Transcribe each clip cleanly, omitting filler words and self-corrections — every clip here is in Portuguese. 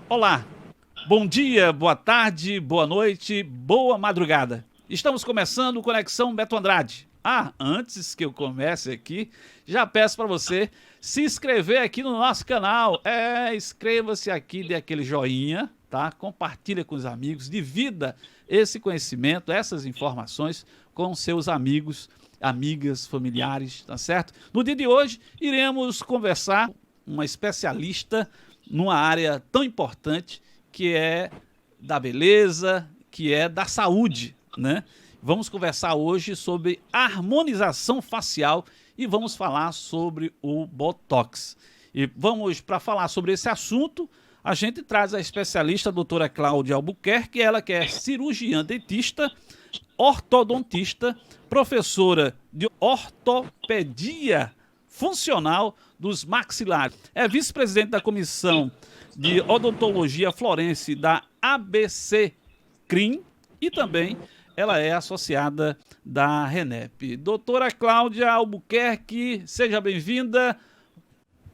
Olá, bom dia, boa tarde, boa noite, boa madrugada. Estamos começando o Conexão Beto Andrade. Antes que eu comece aqui, já peço para você se inscrever aqui no nosso canal. Inscreva-se aqui, dê aquele joinha, tá? Compartilha com os amigos, divida esse conhecimento, essas informações com seus amigos, amigas, familiares, tá certo? No dia de hoje, iremos conversar com uma especialista numa área tão importante que é da beleza, que é da saúde, né? Vamos conversar hoje sobre harmonização facial e vamos falar sobre o Botox. E vamos, para falar sobre esse assunto, a gente traz a especialista a doutora Cláudia Albuquerque, ela que é cirurgiã dentista, ortodontista, professora de ortopedia funcional dos maxilares. É vice-presidente da Comissão de Odontologia Forense da ABC CRIM e também ela é associada da RENEP. Doutora Cláudia Albuquerque, seja bem-vinda.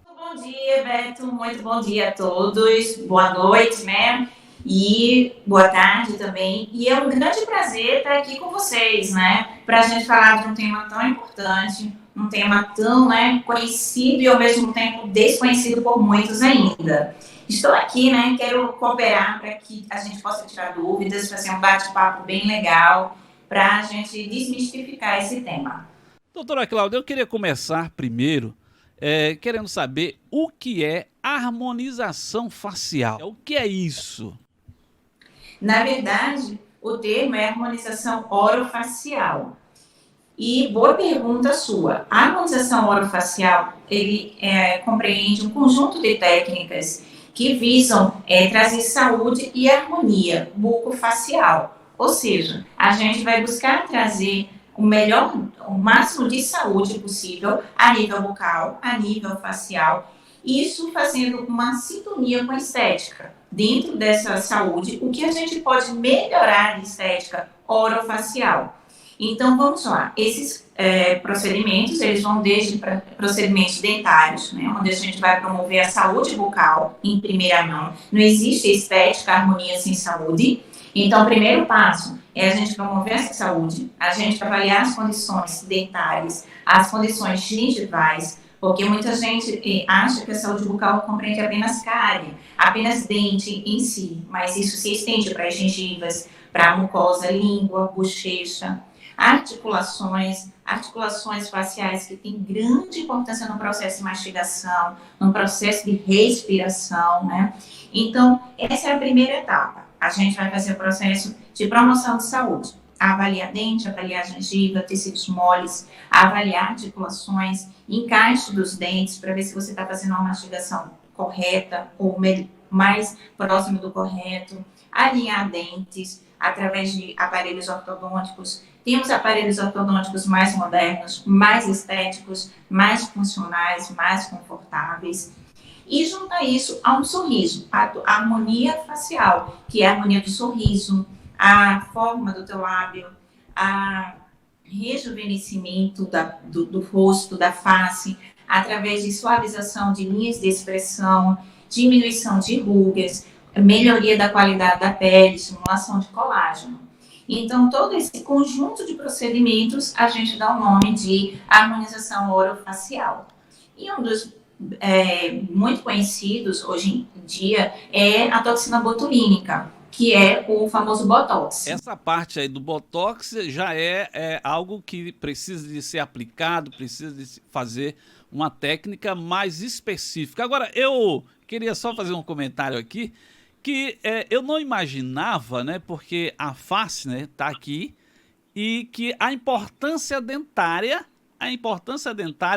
Bom dia, Beto. Muito bom dia a todos. Boa noite, né? E boa tarde também. E é um grande prazer estar aqui com vocês, né? Para a gente falar de um tema tão importante, um tema tão, né, conhecido e ao mesmo tempo desconhecido por muitos ainda. Estou aqui, né? Quero cooperar para que a gente possa tirar dúvidas, fazer um bate-papo bem legal para a gente desmistificar esse tema. Doutora Cláudia, eu queria começar primeiro querendo saber o que é harmonização facial. O que é isso? Na verdade, o termo é harmonização orofacial. E boa pergunta sua. A harmonização orofacial, ele compreende um conjunto de técnicas que visam trazer saúde e harmonia bucofacial. Ou seja, a gente vai buscar trazer o máximo de saúde possível a nível bucal, a nível facial, isso fazendo uma sintonia com a estética. Dentro dessa saúde, o que a gente pode melhorar de estética orofacial? Então, vamos lá. Esses procedimentos, eles vão desde procedimentos dentários, né, onde a gente vai promover a saúde bucal em primeira mão. Não existe estética, harmonia sem saúde. Então, o primeiro passo é a gente promover essa saúde, a gente avaliar as condições dentárias, as condições gengivais, porque muita gente acha que a saúde bucal compreende apenas cárie, apenas dente em si, mas isso se estende para as gengivas, para a mucosa, língua, bochecha, articulações faciais que têm grande importância no processo de mastigação, no processo de respiração, né? Então, essa é a primeira etapa. A gente vai fazer o processo de promoção de saúde. Avaliar dente, avaliar gengiva, tecidos moles, avaliar articulações, encaixe dos dentes para ver se você está fazendo uma mastigação correta ou mais próximo do correto, alinhar dentes através de aparelhos ortodônticos. Temos aparelhos ortodônticos mais modernos, mais estéticos, mais funcionais, mais confortáveis. E juntar isso a um sorriso, a harmonia facial, que é a harmonia do sorriso, a forma do teu lábio, a rejuvenescimento do rosto, da face, através de suavização de linhas de expressão, diminuição de rugas, melhoria da qualidade da pele, estimulação de colágeno. Então, todo esse conjunto de procedimentos, a gente dá o nome de harmonização orofacial. E um dos muito conhecidos hoje em dia é a toxina botulínica, que é o famoso Botox. Essa parte aí do Botox já é algo que precisa de ser aplicado, precisa de fazer uma técnica mais específica. Agora, eu queria só fazer um comentário aqui, que eu não imaginava, né, porque a face, né, tá aqui, e que a importância dentária,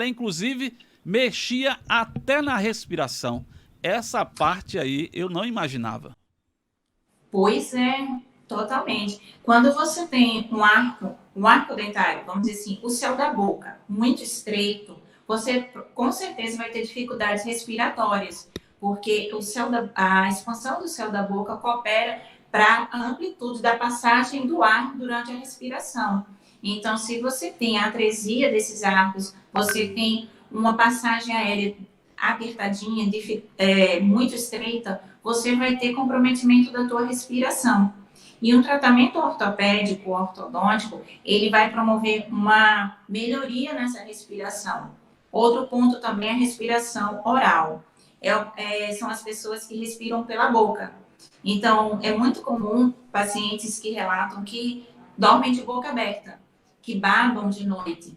inclusive, mexia até na respiração. Essa parte aí eu não imaginava. Pois é, totalmente. Quando você tem um arco dentário, vamos dizer assim, o céu da boca muito estreito, você com certeza vai ter dificuldades respiratórias, porque a expansão do céu da boca coopera para a amplitude da passagem do ar durante a respiração. Então, se você tem a atresia desses arcos, você tem uma passagem aérea apertadinha, muito estreita, você vai ter comprometimento da tua respiração. E um tratamento ortopédico, ortodôntico, ele vai promover uma melhoria nessa respiração. Outro ponto também é a respiração oral. São as pessoas que respiram pela boca. Então, é muito comum pacientes que relatam que dormem de boca aberta, que babam de noite.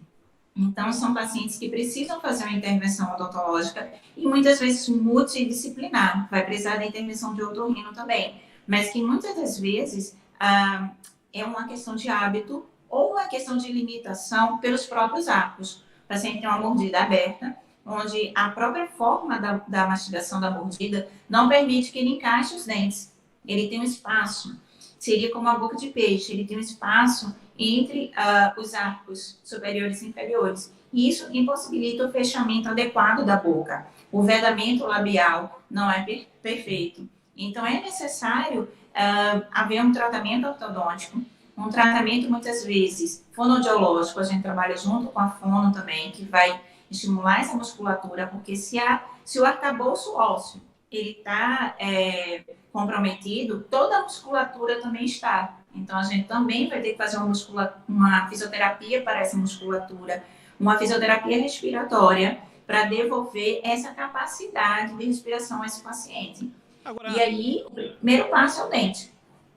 Então, são pacientes que precisam fazer uma intervenção odontológica e muitas vezes multidisciplinar. Vai precisar da intervenção de otorrino também, mas que muitas das vezes é uma questão de hábito ou uma questão de limitação pelos próprios arcos. O paciente tem uma mordida aberta, onde a própria forma da mastigação da mordida não permite que ele encaixe os dentes. Ele tem um espaço, seria como a boca de peixe, ele tem um espaço entre os arcos superiores e inferiores. E isso impossibilita o fechamento adequado da boca. O vedamento labial não é perfeito. Então, é necessário haver um tratamento ortodôntico, um tratamento, muitas vezes, fonoaudiológico. A gente trabalha junto com a fono também, que vai estimular essa musculatura, porque se o arcabouço ósseo ele está comprometido, toda a musculatura também está. Então, a gente também vai ter que fazer uma fisioterapia para essa musculatura, uma fisioterapia respiratória, para devolver essa capacidade de respiração a esse paciente. Agora, e aí, o primeiro passo é o dente.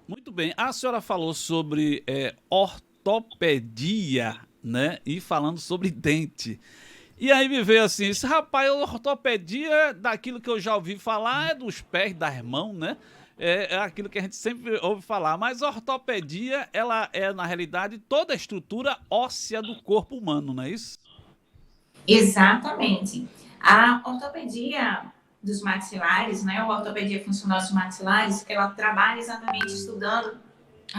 Muito bem. A senhora falou sobre ortopedia, né? E falando sobre dente. E aí me veio assim, esse rapaz, ortopedia, daquilo que eu já ouvi falar, é dos pés, das mãos, né? É aquilo que a gente sempre ouve falar. Mas a ortopedia, ela é, na realidade, toda a estrutura óssea do corpo humano, não é isso? Exatamente. A ortopedia dos maxilares, né? A ortopedia funcional dos maxilares, ela trabalha exatamente estudando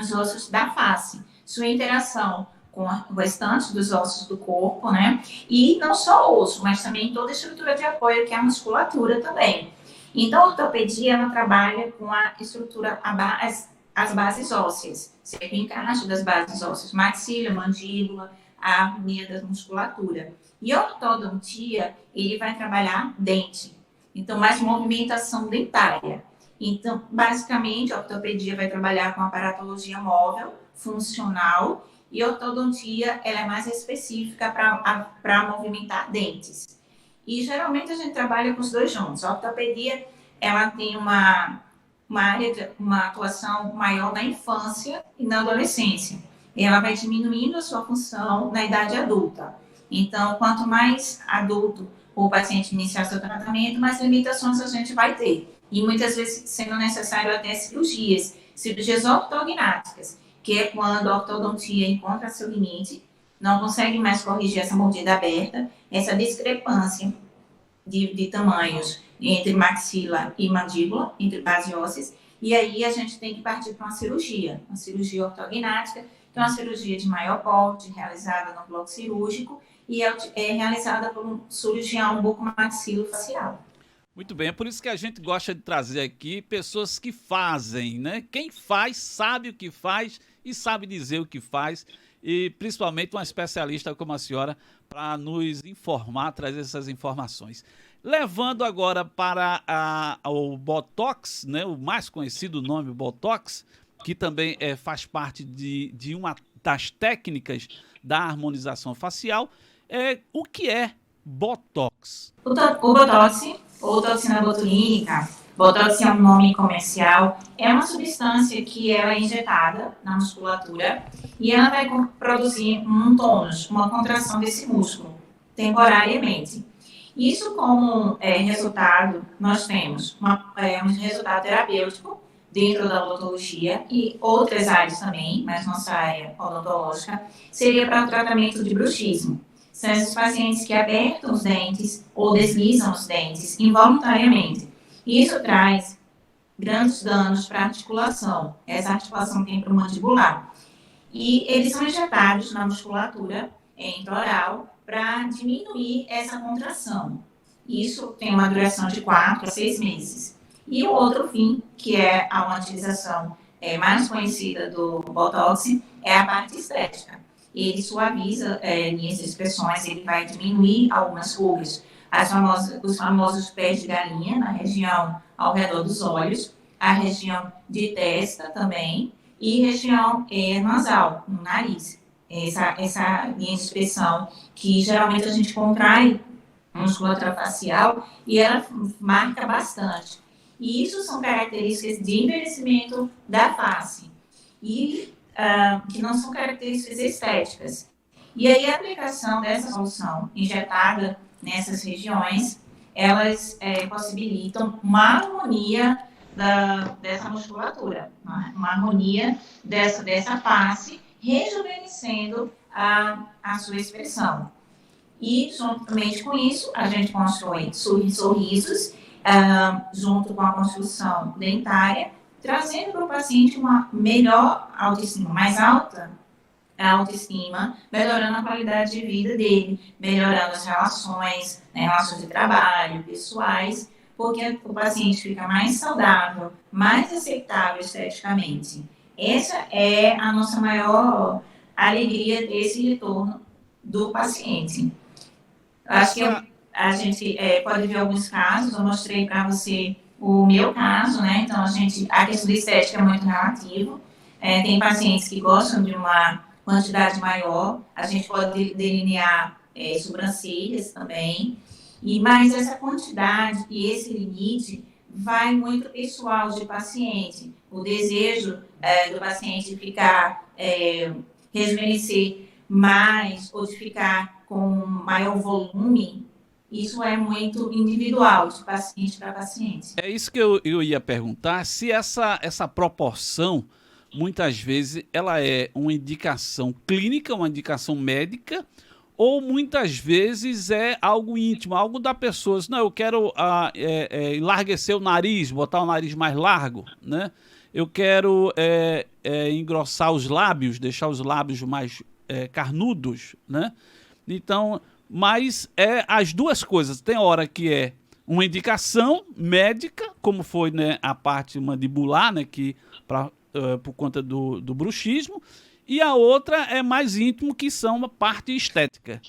os ossos da face, sua interação com o restante dos ossos do corpo, né? E não só o osso, mas também toda a estrutura de apoio, que é a musculatura também. Então, a ortopedia, ela trabalha com a estrutura, as bases ósseas, seja o encaixe das bases ósseas, maxila, mandíbula, a harmonia da musculatura. E a ortodontia, ele vai trabalhar dente. Então, mais movimentação dentária. Então, basicamente, a ortopedia vai trabalhar com aparatologia móvel, funcional, e a ortodontia, ela é mais específica para movimentar dentes. E, geralmente, a gente trabalha com os dois juntos. A ortopedia, ela tem uma atuação maior na infância e na adolescência. Ela vai diminuindo a sua função na idade adulta. Então, quanto mais adulto o paciente iniciar seu tratamento, mais limitações a gente vai ter. E muitas vezes sendo necessário até cirurgias ortognáticas, que é quando a ortodontia encontra seu limite, não consegue mais corrigir essa mordida aberta, essa discrepância de tamanhos entre maxila e mandíbula, entre base ósseas, e aí a gente tem que partir para uma cirurgia ortognática, que é uma cirurgia de maior porte, realizada no bloco cirúrgico, e é realizada por um cirurgião bucomaxilofacial. Muito bem, é por isso que a gente gosta de trazer aqui pessoas que fazem, né? Quem faz sabe o que faz e sabe dizer o que faz, e principalmente uma especialista como a senhora para nos informar, trazer essas informações. Levando agora para o Botox, né? O mais conhecido nome Botox, que também faz parte de uma das técnicas da harmonização facial. O que é Botox? O Botox, ou toxina botulínica, Botox é um nome comercial, é uma substância que ela é injetada na musculatura e ela vai produzir um tônus, uma contração desse músculo, temporariamente. Isso como resultado, nós temos um resultado terapêutico dentro da odontologia e outras áreas também, mas nossa área odontológica seria para o tratamento de bruxismo. São esses pacientes que apertam os dentes ou deslizam os dentes involuntariamente. Isso traz grandes danos para a articulação, essa articulação temporomandibular. E eles são injetados na musculatura intraoral para diminuir essa contração. Isso tem uma duração de 4 a 6 meses. E o outro fim, que é a utilização mais conhecida do Botox, é a parte estética. Ele suaviza linhas de expressões, ele vai diminuir algumas rugas. Os famosos pés de galinha na região ao redor dos olhos, a região de testa também e região nasal, no nariz. Essa linha de expressão que geralmente a gente contrai a musculatura facial e ela marca bastante. E isso são características de envelhecimento da face e que não são características estéticas. E aí a aplicação dessa solução injetada nessas regiões, elas possibilitam uma harmonia dessa musculatura, uma harmonia dessa face, rejuvenescendo a sua expressão. E, juntamente com isso, a gente constrói sorrisos, junto com a construção dentária, trazendo para o paciente uma melhor autoestima, mais alta autoestima, melhorando a qualidade de vida dele, melhorando as relações, né, relações de trabalho, pessoais, porque o paciente fica mais saudável, mais aceitável esteticamente. Essa é a nossa maior alegria desse retorno do paciente. Acho que a gente pode ver alguns casos, eu mostrei para você o meu caso, né? Então, a questão da estética é muito relativa. Tem pacientes que gostam de uma quantidade maior, a gente pode delinear sobrancelhas também, mas essa quantidade e esse limite vai muito pessoal de paciente. O desejo do paciente ficar, rejuvenescer mais ou de ficar com maior volume, isso é muito individual, de paciente para paciente. É isso que eu ia perguntar, se essa proporção, muitas vezes, ela é uma indicação clínica, uma indicação médica, ou muitas vezes é algo íntimo, algo da pessoa. Não, eu quero enlarguecer o nariz, botar o nariz mais largo, né? Eu quero engrossar os lábios, deixar os lábios mais carnudos, né? Então, mas as duas coisas. Tem hora que é uma indicação médica, como foi, né, a parte mandibular, né, que por conta do bruxismo, e a outra é mais íntimo, que são uma parte estética.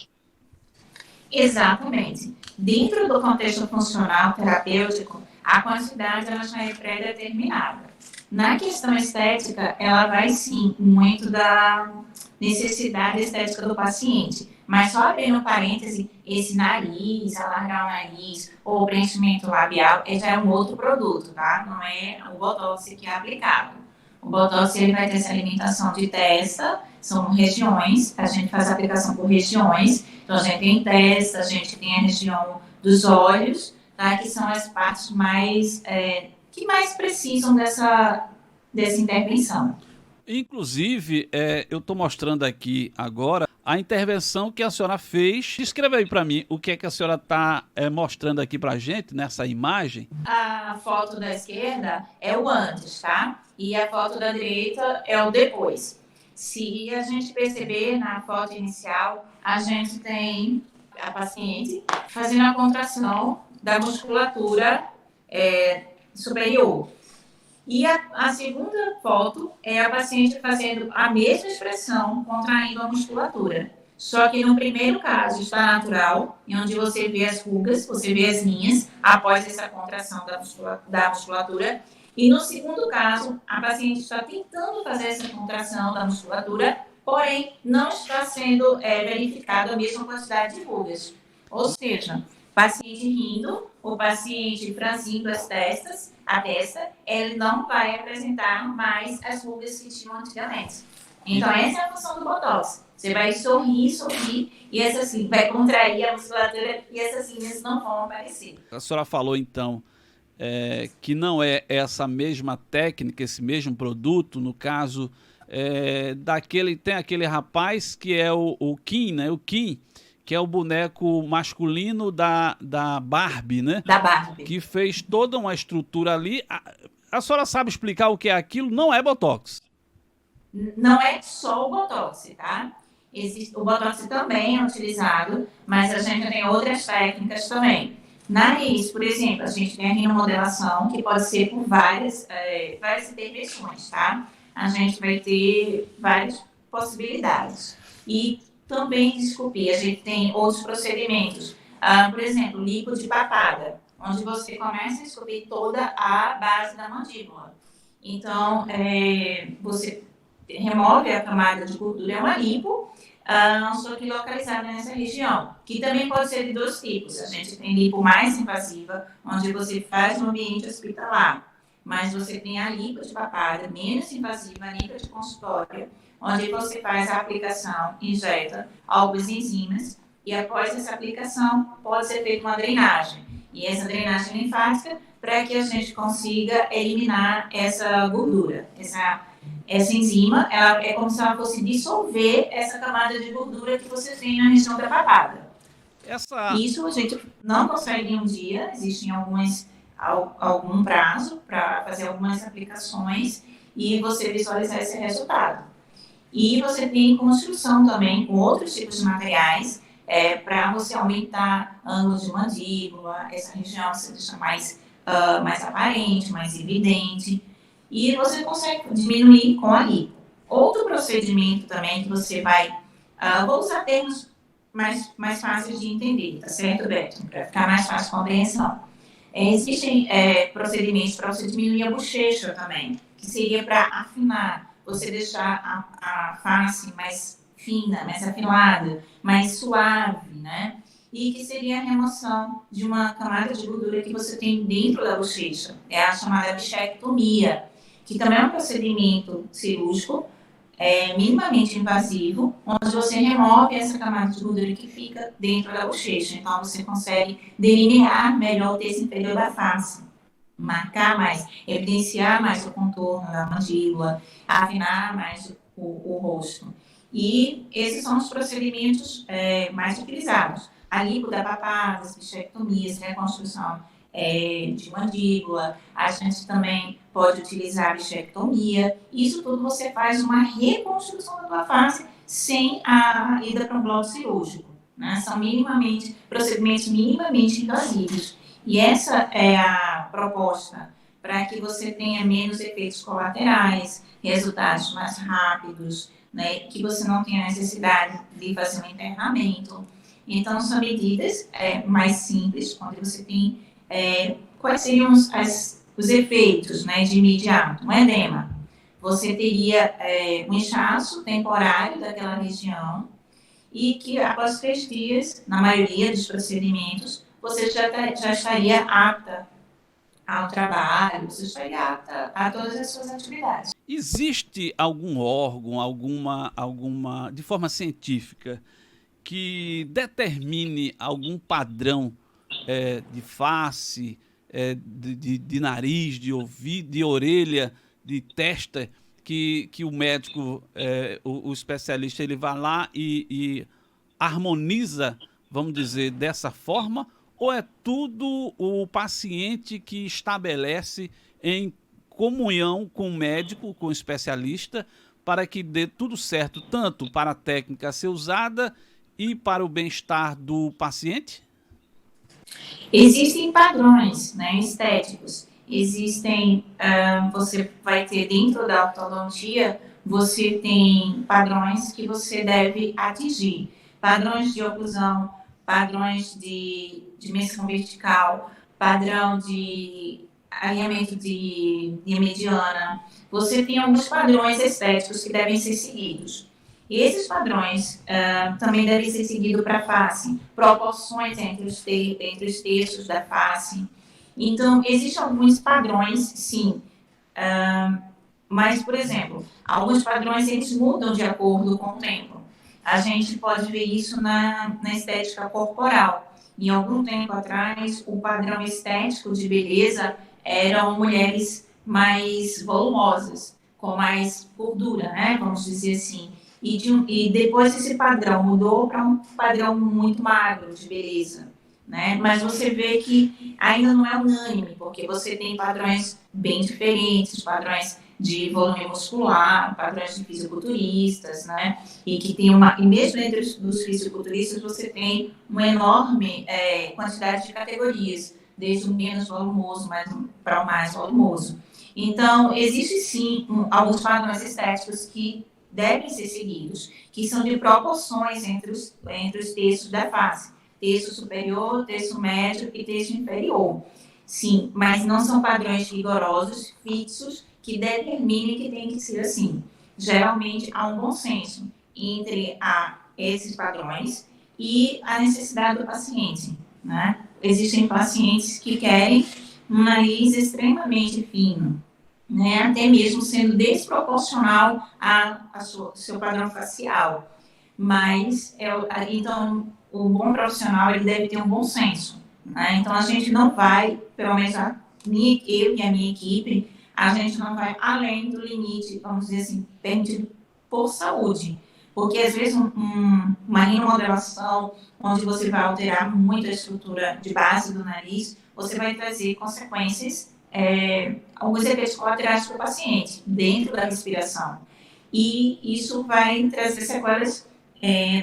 Exatamente. Dentro do contexto funcional terapêutico, a quantidade ela já é pré-determinada. Na questão estética, ela vai sim muito da necessidade estética do paciente. Mas só abrindo um parêntese, esse nariz, alargar o nariz ou preenchimento labial já é um outro produto, tá? Não é o Botox que é aplicado. O Botox ele vai ter essa alimentação de testa, são regiões, a gente faz a aplicação por regiões. Então, a gente tem testa, a gente tem a região dos olhos, tá? Que são as partes que mais precisam dessa intervenção. Inclusive, eu estou mostrando aqui agora a intervenção que a senhora fez. Descreva aí para mim o que é que a senhora está mostrando aqui para a gente nessa imagem. A foto da esquerda é o antes, tá? E a foto da direita é o depois. Se a gente perceber na foto inicial, a gente tem a paciente fazendo a contração da musculatura superior. E a segunda foto é a paciente fazendo a mesma expressão, contraindo a musculatura. Só que no primeiro caso está natural, onde você vê as rugas, você vê as linhas após essa contração da musculatura. E no segundo caso, a paciente está tentando fazer essa contração da musculatura, porém não está sendo verificada a mesma quantidade de rugas. Ou seja, o paciente rindo, o paciente franzindo a testa, ele não vai apresentar mais as rugas que tinham antigamente. Então, essa é a função do Botox. Você vai sorrir, e vai contrair a musculatura e essas linhas não vão aparecer. A senhora falou, então, que não é essa mesma técnica, esse mesmo produto, no caso, tem aquele rapaz que é o Ken, né? O Ken, que é o boneco masculino da Barbie, né? Da Barbie. Que fez toda uma estrutura ali. A senhora sabe explicar o que é aquilo? Não é Botox. Não é só o Botox, tá? O Botox também é utilizado, mas a gente tem outras técnicas também. Nariz, por exemplo, a gente tem a rinomodelação, que pode ser por várias intervenções, tá? A gente vai ter várias possibilidades. E também, desculpe, a gente tem outros procedimentos. Por exemplo, lipo de papada, onde você começa a descobrir toda a base da mandíbula. Então, você remove a camada de gordura, é uma lipo, só que localizada nessa região, que também pode ser de dois tipos. A gente tem lipo mais invasiva, onde você faz no ambiente hospitalar, mas você tem a lipo de papada, menos invasiva, a lipo de consultório, onde você faz a aplicação, injeta algumas enzimas, e após essa aplicação, pode ser feita uma drenagem. E essa drenagem linfática, para que a gente consiga eliminar essa gordura, essa enzima, ela é como se ela fosse dissolver essa camada de gordura que você tem na região da papada. Isso a gente não consegue em um dia, existem algum prazo para fazer algumas aplicações e você visualizar esse resultado. E você tem construção também com outros tipos de materiais para você aumentar ângulo de mandíbula, essa região você deixa mais aparente, mais evidente. E você consegue diminuir com a lipo. Outro procedimento também que você vai... vou usar termos mais fáceis de entender, tá certo, Beto? Para ficar mais fácil a compreensão. Existem procedimentos para você diminuir a bochecha também, que seria para afinar, você deixar a face mais fina, mais afilada, mais suave, né? E que seria a remoção de uma camada de gordura que você tem dentro da bochecha. É a chamada bichectomia, que também é um procedimento cirúrgico, minimamente invasivo, onde você remove essa camada de gordura que fica dentro da bochecha. Então, você consegue delinear melhor o terço inferior da face, marcar mais, evidenciar mais o contorno da mandíbula, afinar mais o rosto. E esses são os procedimentos mais utilizados. A lipo da papada, as bichectomias, reconstrução de mandíbula, a gente também pode utilizar a bichectomia. Isso tudo você faz uma reconstrução da tua face sem a ida para um bloco cirúrgico, né? São procedimentos minimamente invasivos. E essa é a proposta para que você tenha menos efeitos colaterais, resultados mais rápidos, né? Que você não tenha necessidade de fazer um internamento. Então, são medidas mais simples, onde você tem quais seriam os efeitos, né, de imediato. Um edema. Você teria um inchaço temporário daquela região e que, após 3 dias, na maioria dos procedimentos, você já estaria apta ao trabalho, você estaria apta a todas as suas atividades. Existe algum órgão, alguma de forma científica, que determine algum padrão de face, de nariz, de ouvido, de orelha, de testa, que o médico, o especialista, ele vai lá e harmoniza, vamos dizer, dessa forma, ou é tudo o paciente que estabelece em comunhão com o médico, com o especialista, para que dê tudo certo, tanto para a técnica a ser usada e para o bem-estar do paciente? Existem padrões, né, estéticos. Existem, você vai ter dentro da ortodontia, você tem padrões que você deve atingir. Padrões de oclusão, padrões de dimensão vertical, padrão de alinhamento de mediana. Você tem alguns padrões estéticos que devem ser seguidos. E esses padrões também devem ser seguidos para a face, proporções entre os terços da face. Então, existem alguns padrões, sim, mas, por exemplo, alguns padrões eles mudam de acordo com o tempo. A gente pode ver isso na estética corporal. Em algum tempo atrás, o padrão estético de beleza eram mulheres mais volumosas, com mais gordura, né? Vamos dizer assim. E depois esse padrão mudou para um padrão muito magro de beleza, né? Mas você vê que ainda não é unânime, porque você tem padrões bem diferentes, padrões de volume muscular, padrões de fisiculturistas, né? E que tem e mesmo entre os fisiculturistas você tem uma enorme quantidade de categorias, desde o menos volumoso para o mais volumoso. Então, existe sim alguns padrões estéticos que devem ser seguidos, que são de proporções entre os terços da face, terço superior, terço médio e terço inferior. Sim, mas não são padrões rigorosos, fixos, que determinem que tem que ser assim. Geralmente há um bom senso entre esses padrões e a necessidade do paciente, né? Existem pacientes que querem um nariz extremamente fino, né? Até mesmo sendo desproporcional ao seu padrão facial. Mas, então, o bom profissional ele deve ter um bom senso, né? Então, a gente não vai, pelo menos eu e a minha equipe, a gente não vai além do limite, vamos dizer assim, permitido por saúde. Porque, às vezes, uma remodelação, onde você vai alterar muito a estrutura de base do nariz, você vai trazer consequências, alguns efeitos colaterais para o paciente, dentro da respiração. E isso vai trazer sequelas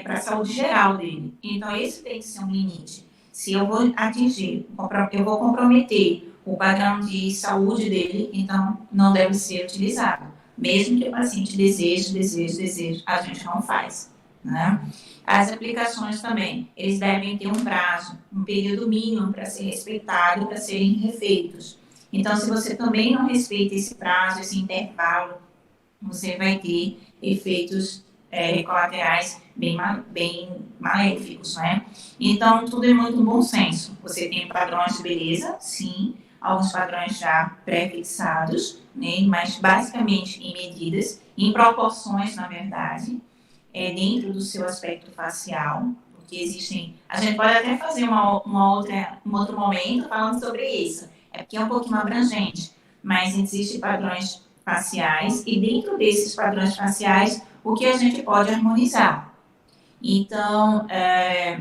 para a saúde geral dele. Então, esse tem que ser um limite. Se eu vou atingir, eu vou comprometer o padrão de saúde dele, então não deve ser utilizado. Mesmo que o paciente deseje, a gente não faz, né? As aplicações também, eles devem ter um prazo, um período mínimo para ser respeitado, para serem refeitos. Então, se você também não respeita esse prazo, esse intervalo, você vai ter efeitos colaterais bem maléficos, né? Então, tudo é muito bom senso. Você tem padrões de beleza, sim, alguns padrões já pré-fixados, né? Mas basicamente em medidas, em proporções, na verdade, dentro do seu aspecto facial, porque existem... A gente pode até fazer um outro momento falando sobre isso, porque é um pouquinho abrangente, mas existem padrões faciais e dentro desses padrões faciais, o que a gente pode harmonizar. Então,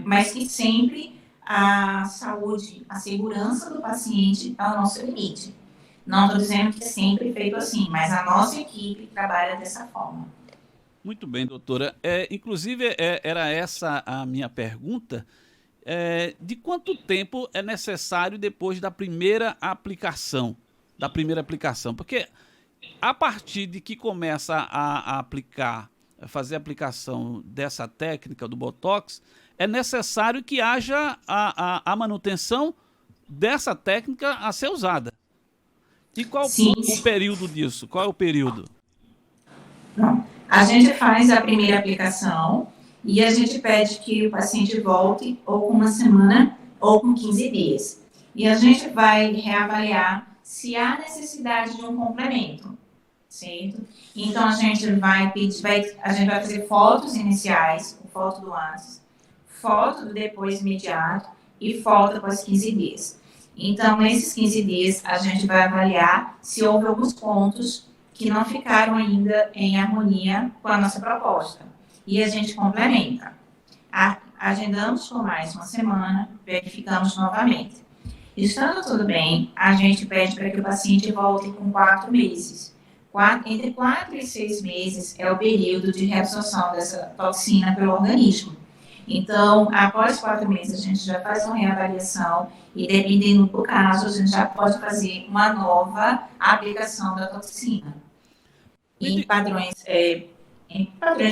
mas que sempre a saúde, a segurança do paciente é o nosso limite. Não estou dizendo que é sempre feito assim, mas a nossa equipe trabalha dessa forma. Muito bem, doutora. Inclusive, era essa a minha pergunta. De quanto tempo é necessário depois da primeira aplicação? Porque a partir de que começa a fazer a aplicação dessa técnica do Botox, é necessário que haja a manutenção dessa técnica a ser usada. E qual o período disso? Qual é o período? Bom, a gente faz a primeira aplicação e a gente pede que o paciente volte ou com uma semana ou com 15 dias. E a gente vai reavaliar se há necessidade de um complemento, certo? Então, a gente vai fazer fotos iniciais, foto do antes, foto do depois imediato e foto após 15 dias. Então, nesses 15 dias, a gente vai avaliar se houve alguns pontos que não ficaram ainda em harmonia com a nossa proposta. E a gente complementa. Agendamos por mais uma semana, verificamos novamente. Estando tudo bem, a gente pede para que o paciente volte com 4 meses. Entre 4 e 6 meses é o período de reabsorção dessa toxina pelo organismo. Então, após 4 meses, a gente já faz uma reavaliação e, dependendo do caso, a gente já pode fazer uma nova aplicação da toxina. Em padrões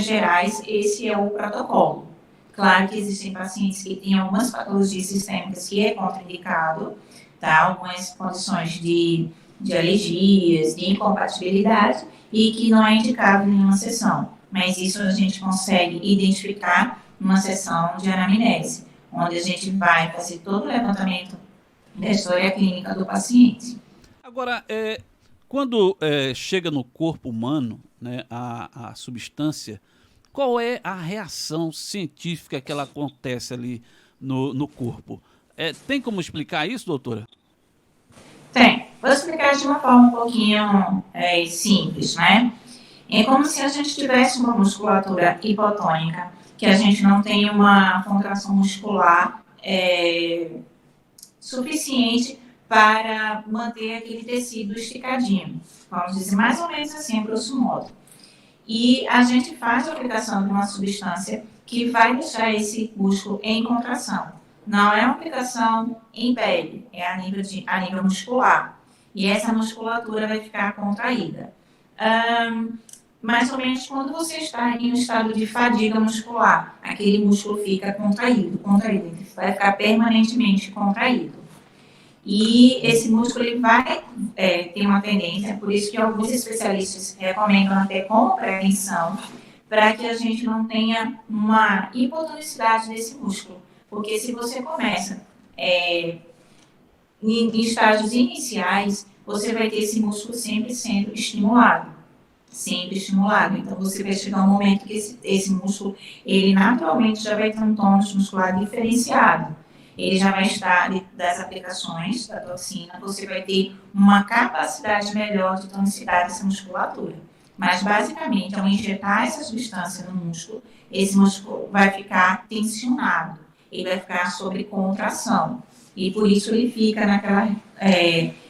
gerais, esse é o protocolo. Claro que existem pacientes que têm algumas patologias sistêmicas que é contraindicado, tá? Algumas condições de alergias, de incompatibilidade, e que não é indicado em nenhuma sessão. Mas isso a gente consegue identificar numa sessão de anamnese, onde a gente vai fazer todo o levantamento da história clínica do paciente. Agora, quando chega no corpo humano, né, a substância, qual é a reação científica que ela acontece ali no corpo? Tem como explicar isso, doutora? Tem. Vou explicar de uma forma um pouquinho simples, né? É como se a gente tivesse uma musculatura hipotônica, que a gente não tem uma contração muscular suficiente para manter aquele tecido esticadinho. Vamos dizer mais ou menos assim, grosso modo. E a gente faz a aplicação de uma substância que vai deixar esse músculo em contração. Não é uma aplicação em pele, é a nível muscular. E essa musculatura vai ficar contraída. Mais ou menos quando você está em um estado de fadiga muscular, aquele músculo fica contraído, vai ficar permanentemente contraído. E esse músculo ele vai ter uma tendência, por isso que alguns especialistas recomendam até como prevenção, para que a gente não tenha uma hipotonicidade desse músculo. Porque se você começa em estágios iniciais, você vai ter esse músculo sempre sendo estimulado. Sempre estimulado. Então, você vai chegar um momento que esse músculo, ele naturalmente já vai ter um tônus muscular diferenciado. Ele já vai estar, das aplicações da toxina, você vai ter uma capacidade melhor de tonicidade dessa musculatura. Mas, basicamente, ao injetar essa substância no músculo, esse músculo vai ficar tensionado, ele vai ficar sob contração. E, por isso, ele fica naquela...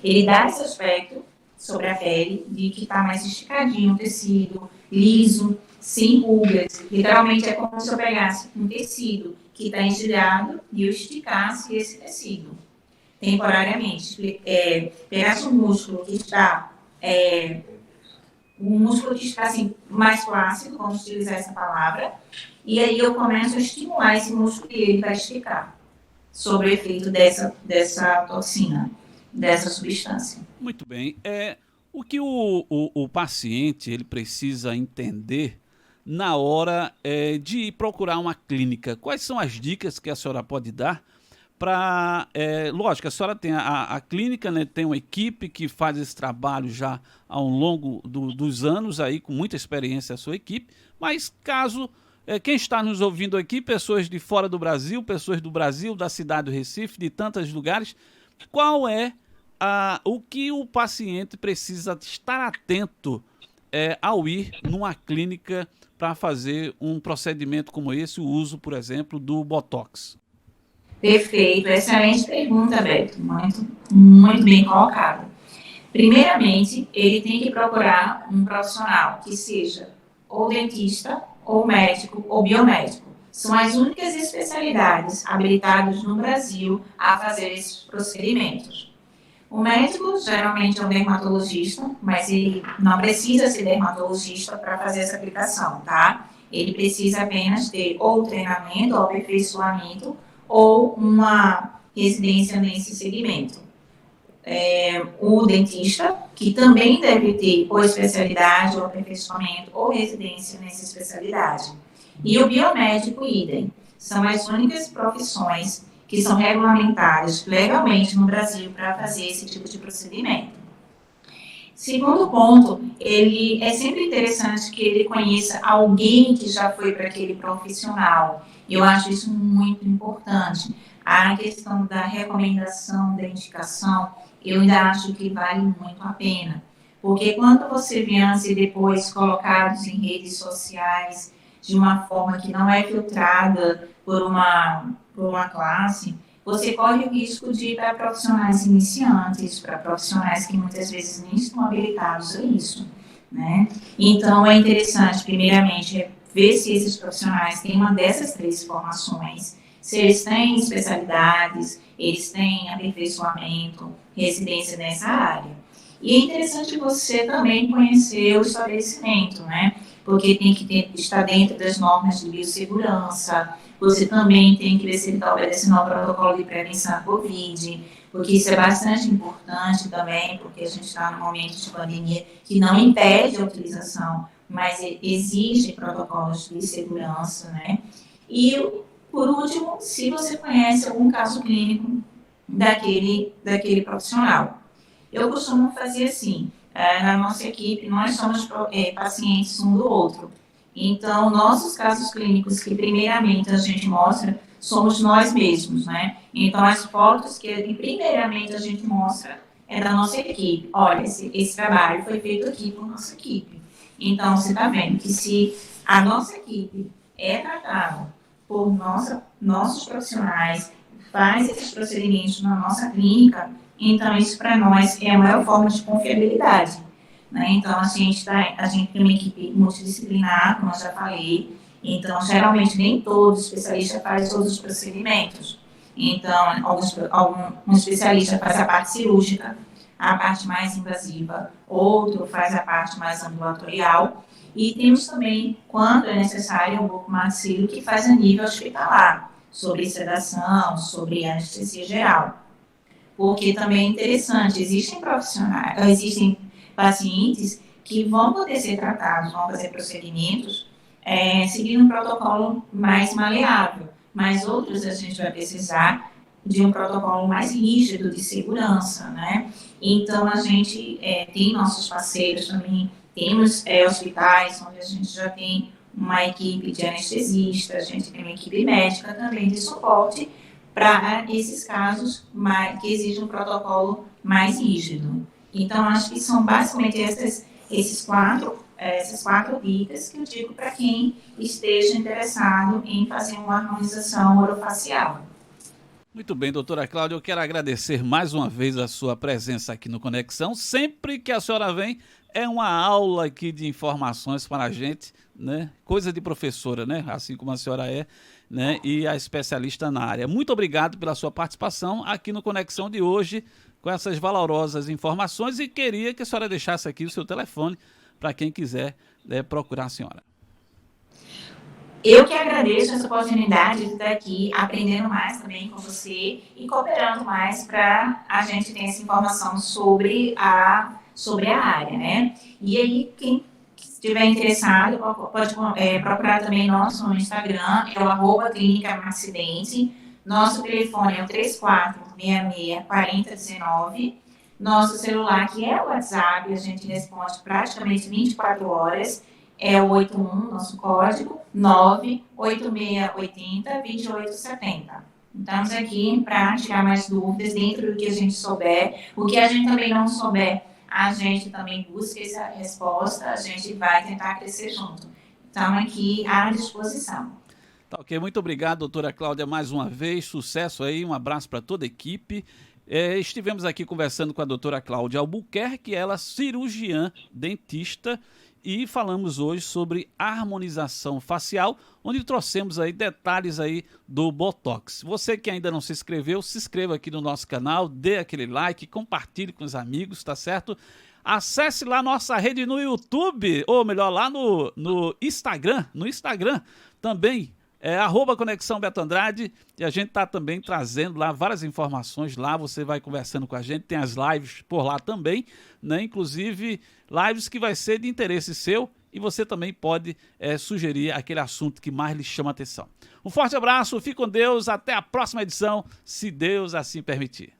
ele dá esse aspecto sobre a pele de que está mais esticadinho o tecido, liso, sem rugas. Literalmente, é como se eu pegasse um tecido que está engelhado e eu esticasse esse tecido temporariamente. Pegasse um músculo que está... um músculo que está assim, mais flácido, vamos utilizar essa palavra, e aí eu começo a estimular esse músculo e ele vai esticar, sobre o efeito dessa toxina, dessa substância. Muito bem. O que o paciente ele precisa entender na hora de ir procurar uma clínica? Quais são as dicas que a senhora pode dar para... lógico, a senhora tem a clínica, né, tem uma equipe que faz esse trabalho já ao longo dos anos, aí, com muita experiência a sua equipe, mas caso... quem está nos ouvindo aqui, pessoas de fora do Brasil, pessoas do Brasil, da cidade do Recife, de tantos lugares, qual é o que o paciente precisa estar atento ao ir numa clínica para fazer um procedimento como esse, o uso, por exemplo, do Botox? Perfeito, excelente pergunta, Beto, muito, muito bem colocada. Primeiramente, ele tem que procurar um profissional que seja ou dentista, ou médico, ou biomédico. São as únicas especialidades habilitadas no Brasil a fazer esses procedimentos. O médico geralmente é um dermatologista, mas ele não precisa ser dermatologista para fazer essa aplicação, tá? Ele precisa apenas ter ou treinamento, ou aperfeiçoamento, ou uma residência nesse segmento. O dentista, que também deve ter ou especialidade, ou aperfeiçoamento, ou residência nessa especialidade. E o biomédico, idem. São as únicas profissões que são regulamentadas legalmente no Brasil para fazer esse tipo de procedimento. Segundo ponto, ele é sempre interessante que ele conheça alguém que já foi para aquele profissional. Eu acho isso muito importante. A questão da recomendação, da indicação, eu ainda acho que vale muito a pena. Porque quando você vê antes e depois colocados em redes sociais de uma forma que não é filtrada por uma classe, você corre o risco de ir para profissionais iniciantes, para profissionais que muitas vezes nem estão habilitados a isso, né? Então, é interessante, primeiramente, ver se esses profissionais têm uma dessas 3 formações, se eles têm especialidades, eles têm aperfeiçoamento, residência nessa área. E é interessante você também conhecer o estabelecimento, né? Porque tem que estar dentro das normas de biossegurança. Você também tem que ver se ele está obedecendo ao protocolo de prevenção à Covid, porque isso é bastante importante também, porque a gente está num momento de pandemia que não impede a utilização, mas exige protocolos de segurança, né? E, por último, se você conhece algum caso clínico daquele profissional. Eu costumo fazer assim, na nossa equipe, nós somos pacientes um do outro. Então, nossos casos clínicos que primeiramente a gente mostra, somos nós mesmos, né? Então, as fotos que primeiramente a gente mostra é da nossa equipe. Olha, esse trabalho foi feito aqui por nossa equipe. Então, você está vendo que se a nossa equipe é tratada por nossos profissionais, faz esses procedimentos na nossa clínica, então isso para nós é a maior forma de confiabilidade, né? Então a gente tem uma equipe multidisciplinar, como eu já falei, então geralmente nem todo especialista faz todos os procedimentos. Então algum especialista faz a parte cirúrgica, a parte mais invasiva, outro faz a parte mais ambulatorial, e temos também, quando é necessário, um bucomaxilo que faz a nível hospitalar, sobre sedação, sobre anestesia geral. porque também é interessante, existem pacientes que vão poder ser tratados, vão fazer procedimentos seguindo um protocolo mais maleável, mas outros a gente vai precisar de um protocolo mais rígido de segurança, né? Então, a gente tem nossos parceiros também, temos hospitais onde a gente já tem uma equipe de anestesista, a gente tem uma equipe médica também de suporte para esses casos que exigem um protocolo mais rígido. Então, acho que são basicamente essas quatro dicas que eu digo para quem esteja interessado em fazer uma harmonização orofacial. Muito bem, doutora Cláudia, eu quero agradecer mais uma vez a sua presença aqui no Conexão. Sempre que a senhora vem, é uma aula aqui de informações para a gente, né? Coisa de professora, né? Assim como a senhora é, né? E a especialista na área. Muito obrigado pela sua participação aqui no Conexão de hoje, com essas valorosas informações, e queria que a senhora deixasse aqui o seu telefone para quem quiser procurar a senhora. Eu que agradeço essa oportunidade de estar aqui aprendendo mais também com você e cooperando mais para a gente ter essa informação sobre a área, né? E aí, quem estiver interessado, pode procurar também nosso Instagram, é o @clínica Maxidente. Nosso telefone é o 3466-4019. Nosso celular, que é o WhatsApp, a gente responde praticamente 24 horas. É o 81, nosso código, 98680-2870. Estamos aqui para tirar mais dúvidas dentro do que a gente souber. O que a gente também não souber, a gente também busca essa resposta, a gente vai tentar crescer junto. Estamos aqui à disposição. Tá ok, muito obrigado, doutora Cláudia, mais uma vez, sucesso aí, um abraço para toda a equipe. Estivemos aqui conversando com a doutora Cláudia Albuquerque, ela é cirurgiã dentista, e falamos hoje sobre harmonização facial, onde trouxemos aí detalhes aí do Botox. Você que ainda não se inscreveu, se inscreva aqui no nosso canal, dê aquele like, compartilhe com os amigos, tá certo? Acesse lá nossa rede no YouTube, ou melhor, lá no Instagram, também, @Conexão Beto Andrade, e a gente tá também trazendo lá várias informações lá, você vai conversando com a gente, tem as lives por lá também, né? Inclusive lives que vai ser de interesse seu, e você também pode sugerir aquele assunto que mais lhe chama a atenção. Um forte abraço, fique com Deus, até a próxima edição, se Deus assim permitir.